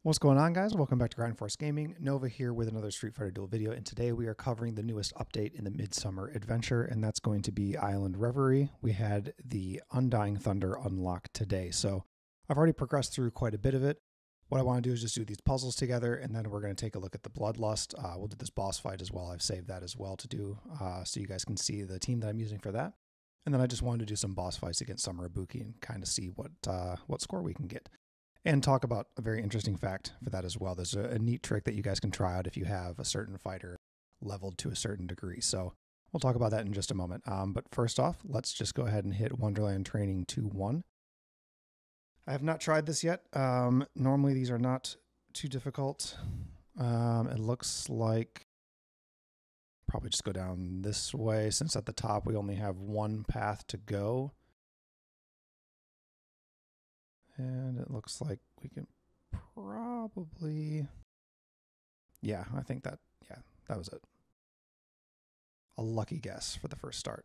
What's going on, guys? Welcome back to Grind Force Gaming. Nova here with another Street Fighter Duel video, and today we are covering the newest update in the Midsummer Adventure, and that's going to be Island Reverie. We had the Undying Thunder unlocked today, so I've already progressed through quite a bit of it. What I want to do is just do these puzzles together, and then we're going to take a look at the Bloodlust. We'll do this boss fight as well. I've saved that as well to do, so you guys can see the team that I'm using for that. And then I just wanted to do some boss fights against Summer Ibuki and kind of see what score we can get. And talk about a very interesting fact for that as well. There's a neat trick that you guys can try out if you have a certain fighter leveled to a certain degree. So we'll talk about that in just a moment. But first off, let's just go ahead and hit Wonderland Training 2-1. I have not tried this yet. Normally these are not too difficult. It looks like probably just go down this way, since at the top we only have one path to go. And it looks like we can probably, yeah, I think that was it. A lucky guess for the first start.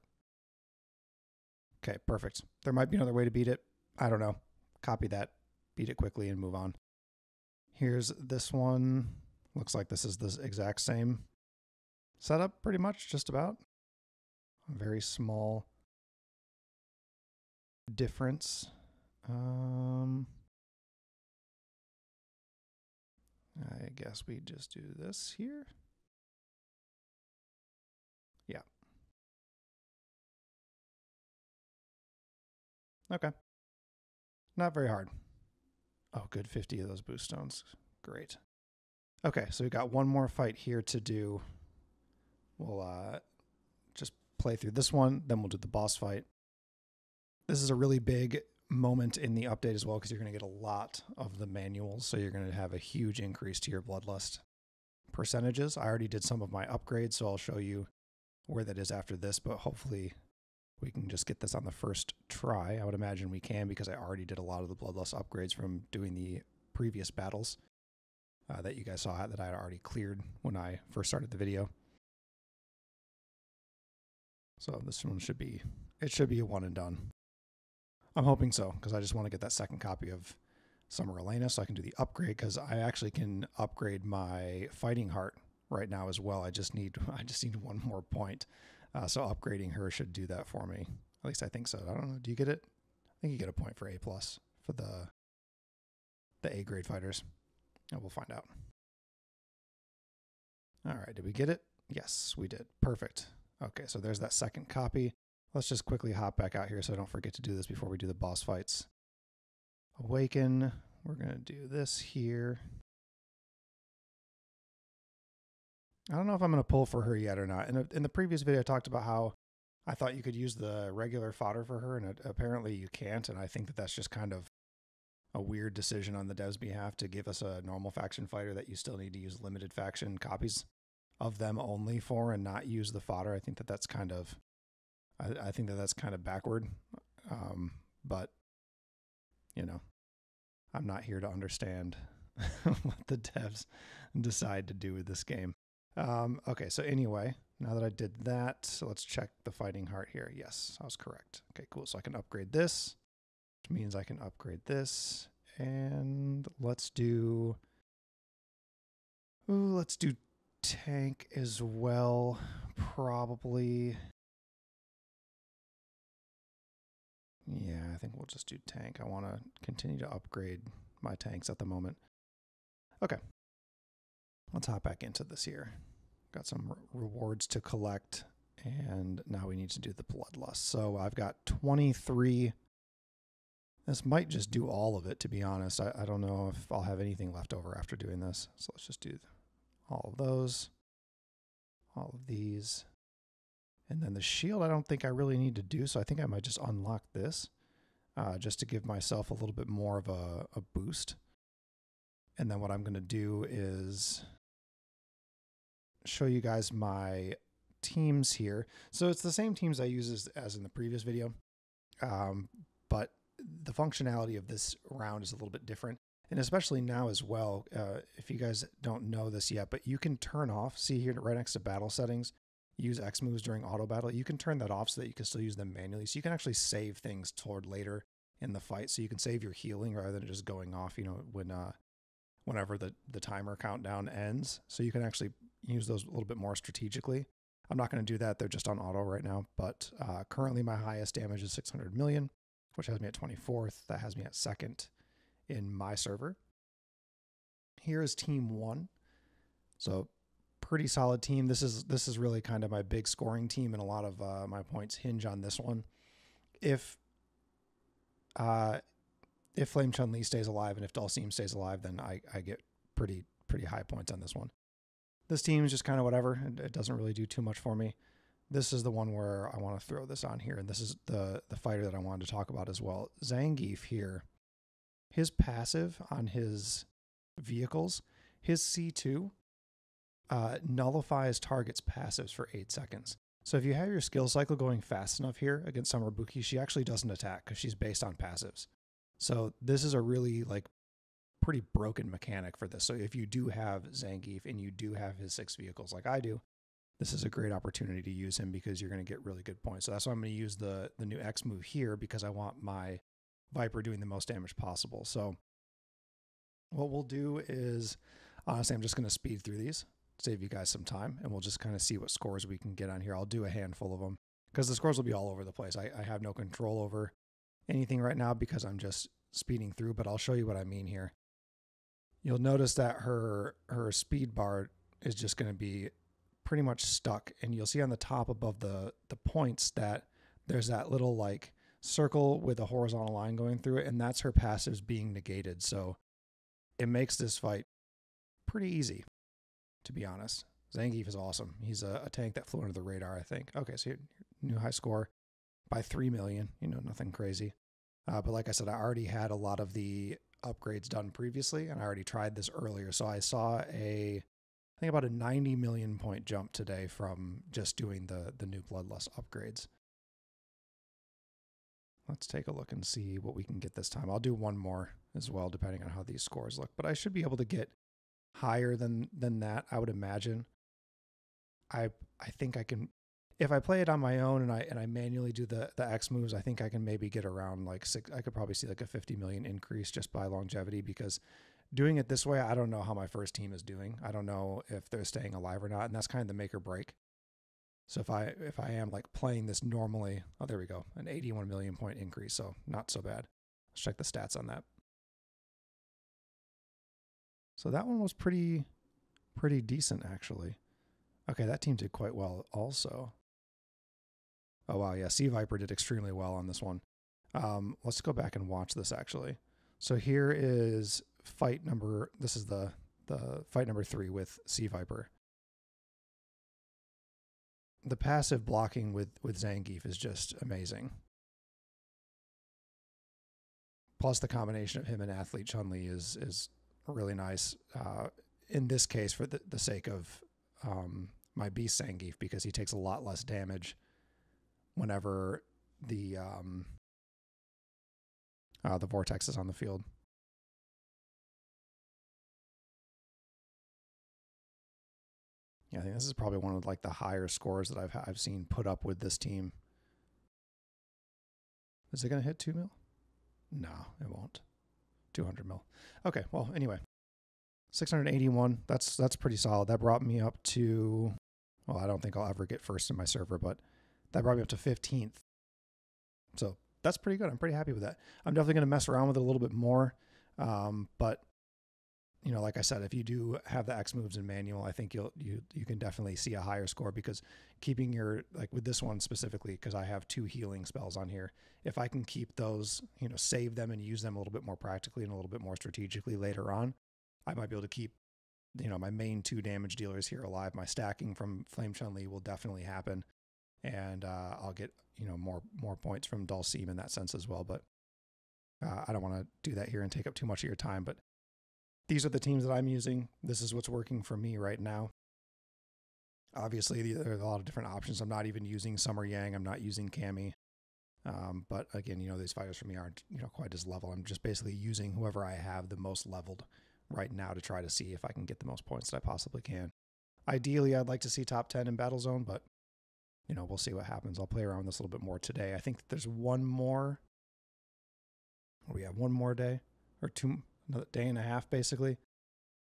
Okay, perfect. There might be another way to beat it. I don't know. Copy that, beat it quickly, and move on. Here's this one. Looks like this is the exact same setup, pretty much, just about. A very small difference. I guess we just do this here. Yeah. Okay. Not very hard. Oh, good, 50 of those boost stones. Great. Okay, so we got one more fight here to do. We'll just play through this one, then we'll do the boss fight. This is a really big moment in the update as well, because you're going to get a lot of the manuals, so you're going to have a huge increase to your Bloodlust percentages. I already did some of my upgrades, so I'll show you where that is after this, but hopefully we can just get this on the first try. I would imagine we can, because I already did a lot of the Bloodlust upgrades from doing the previous battles that you guys saw that I had already cleared when I first started the video. So this one should be a one and done. I'm hoping so, because I just want to get that second copy of Summer Elena so I can do the upgrade, because I actually can upgrade my fighting heart right now as well. I just need one more point. So upgrading her should do that for me. At least I think so. I don't know. Do you get it? I think you get a point for A+ for the A grade fighters. And we'll find out. All right, did we get it? Yes, we did. Perfect. Okay, so there's that second copy. Let's just quickly hop back out here so I don't forget to do this before we do the boss fights. Awaken. We're going to do this here. I don't know if I'm going to pull for her yet or not. In the previous video, I talked about how I thought you could use the regular fodder for her, and apparently you can't, and I think that that's just kind of a weird decision on the devs' behalf to give us a normal faction fighter that you still need to use limited faction copies of them only for and not use the fodder. I think that that's kind of... I think that that's kind of backward, but, you know, I'm not here to understand what the devs decide to do with this game. Okay, so anyway, now that I did that, so let's check the fighting heart here. Yes, I was correct. Okay, cool. So I can upgrade this, which means I can upgrade this, and let's do tank as well, probably. Yeah, I think we'll just do tank. I want to continue to upgrade my tanks at the moment. Okay. Let's hop back into this here. Got some rewards to collect, and now we need to do the Bloodlust. So I've got 23. This might just do all of it, to be honest. I don't know if I'll have anything left over after doing this. So let's just do all of those, all of these. And then the shield, I don't think I really need to do, so I think I might just unlock this just to give myself a little bit more of a boost. And then what I'm going to do is show you guys my teams here. So it's the same teams I use as in the previous video, but the functionality of this round is a little bit different. And especially now as well, if you guys don't know this yet, but you can turn off, see here right next to battle settings, use X moves during auto battle. You can turn that off so that you can still use them manually. So you can actually save things toward later in the fight. So you can save your healing rather than just going off, you know, whenever the timer countdown ends. So you can actually use those a little bit more strategically. I'm not going to do that. They're just on auto right now. But currently my highest damage is 600 million, which has me at 24th. That has me at 2nd in my server. Here is team 1. So pretty solid team. This is really kind of my big scoring team, and a lot of my points hinge on this one. If Flame Chun-Li stays alive and if Dulcim stays alive, then I get pretty high points on this one. This team is just kind of whatever. It doesn't really do too much for me. This is the one where I want to throw this on here, and this is the fighter that I wanted to talk about as well. Zangief here, his passive on his vehicles, his C2 nullifies target's passives for 8 seconds. So if you have your skill cycle going fast enough here against some Ibuki, she actually doesn't attack because she's based on passives. So this is a really pretty broken mechanic for this. So if you do have Zangief and you do have his 6 vehicles like I do, this is a great opportunity to use him because you're going to get really good points. So that's why I'm going to use the new X move here, because I want my Viper doing the most damage possible. So what we'll do is, honestly, I'm just going to speed through these, save you guys some time, and we'll just kind of see what scores we can get on here. I'll do a handful of them because the scores will be all over the place. I have no control over anything right now because I'm just speeding through, but I'll show you what I mean here. You'll notice that her speed bar is just going to be pretty much stuck, and you'll see on the top above the points that there's that little circle with a horizontal line going through it, and that's her passives being negated. So it makes this fight pretty easy, to be honest. Zangief is awesome. He's a tank that flew under the radar, I think. Okay, so new high score by 3 million. Nothing crazy. But like I said, I already had a lot of the upgrades done previously, and I already tried this earlier. So I saw I think about a 90 million point jump today from just doing the new Bloodlust upgrades. Let's take a look and see what we can get this time. I'll do one more as well, depending on how these scores look. But I should be able to get higher than that, I would imagine. I think I can, if I play it on my own and I manually do the X moves, I think I can maybe get around 6. I could probably see a 50 million increase just by longevity, because doing it this way, I don't know how my first team is doing. I don't know if they're staying alive or not, and that's kind of the make or break. So if I am playing this normally, oh, there we go, an 81 million point increase, so not so bad. Let's check the stats on that. So that one was pretty decent, actually. Okay, that team did quite well also. Oh, wow, yeah, Sea Viper did extremely well on this one. Let's go back and watch this, actually. So here is this is the fight number 3 with Sea Viper. The passive blocking with Zangief is just amazing. Plus the combination of him and Athlete Chun-Li is really nice. In this case, for the sake of my Beast Zangief, because he takes a lot less damage whenever the vortex is on the field. Yeah, I think this is probably one of the higher scores that I've seen put up with this team. Is it going to hit 2 mil? No, it won't. 200 mil. Okay, well, anyway. 681, that's pretty solid. That brought me up to, well, I don't think I'll ever get first in my server, but that brought me up to 15th. So that's pretty good. I'm pretty happy with that. I'm definitely going to mess around with it a little bit more. But like I said, if you do have the X moves in manual, I think you can definitely see a higher score, because keeping your, with this one specifically, because I have 2 healing spells on here, if I can keep those, save them and use them a little bit more practically and a little bit more strategically later on, I might be able to keep, my main 2 damage dealers here alive. My stacking from Flame Chun-Li will definitely happen, and I'll get, more points from Dulcim in that sense as well. But I don't want to do that here and take up too much of your time, but these are the teams that I'm using. This is what's working for me right now. Obviously, there are a lot of different options. I'm not even using Summer Yang. I'm not using Cammy. But again, these fighters for me aren't, quite as level. I'm just basically using whoever I have the most leveled right now to try to see if I can get the most points that I possibly can. Ideally, I'd like to see top 10 in Battlezone, but, we'll see what happens. I'll play around with this a little bit more today. I think there's one more. We have one more day or 2, another day and a half, basically.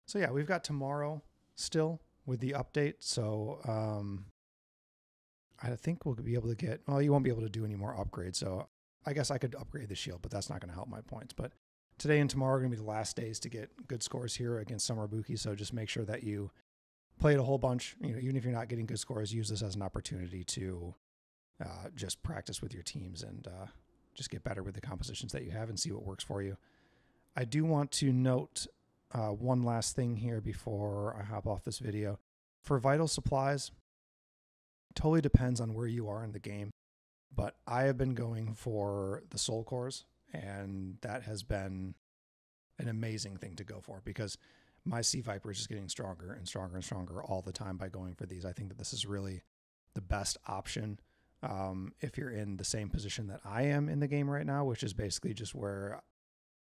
So yeah, we've got tomorrow still with the update. So I think we'll be able to get, well, you won't be able to do any more upgrades. So I guess I could upgrade the shield, but that's not going to help my points. But today and tomorrow are going to be the last days to get good scores here against some Ibuki. So just make sure that you play it a whole bunch. You know, even if you're not getting good scores, use this as an opportunity to just practice with your teams and just get better with the compositions that you have and see what works for you. I do want to note one last thing here before I hop off this video. For vital supplies, totally depends on where you are in the game, but I have been going for the soul cores, and that has been an amazing thing to go for because my Sea Viper is just getting stronger and stronger and stronger all the time by going for these. I think that this is really the best option if you're in the same position that I am in the game right now, which is basically just where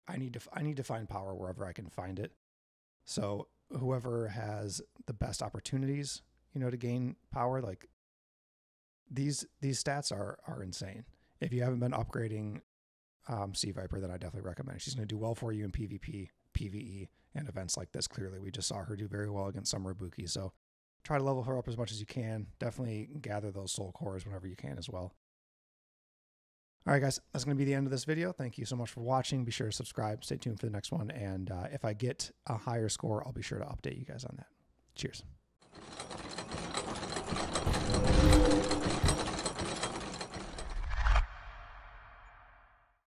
I need to find power wherever I can find it. So whoever has the best opportunities, you know, to gain power, like these stats are insane. If you haven't been upgrading Sea Viper, then I definitely recommend it. She's going to do well for you in PvP, PvE, and events like this. Clearly, we just saw her do very well against some Ibuki. So try to level her up as much as you can. Definitely gather those soul cores whenever you can as well. All right, guys, that's going to be the end of this video. Thank you so much for watching. Be sure to subscribe. Stay tuned for the next one. And if I get a higher score, I'll be sure to update you guys on that. Cheers.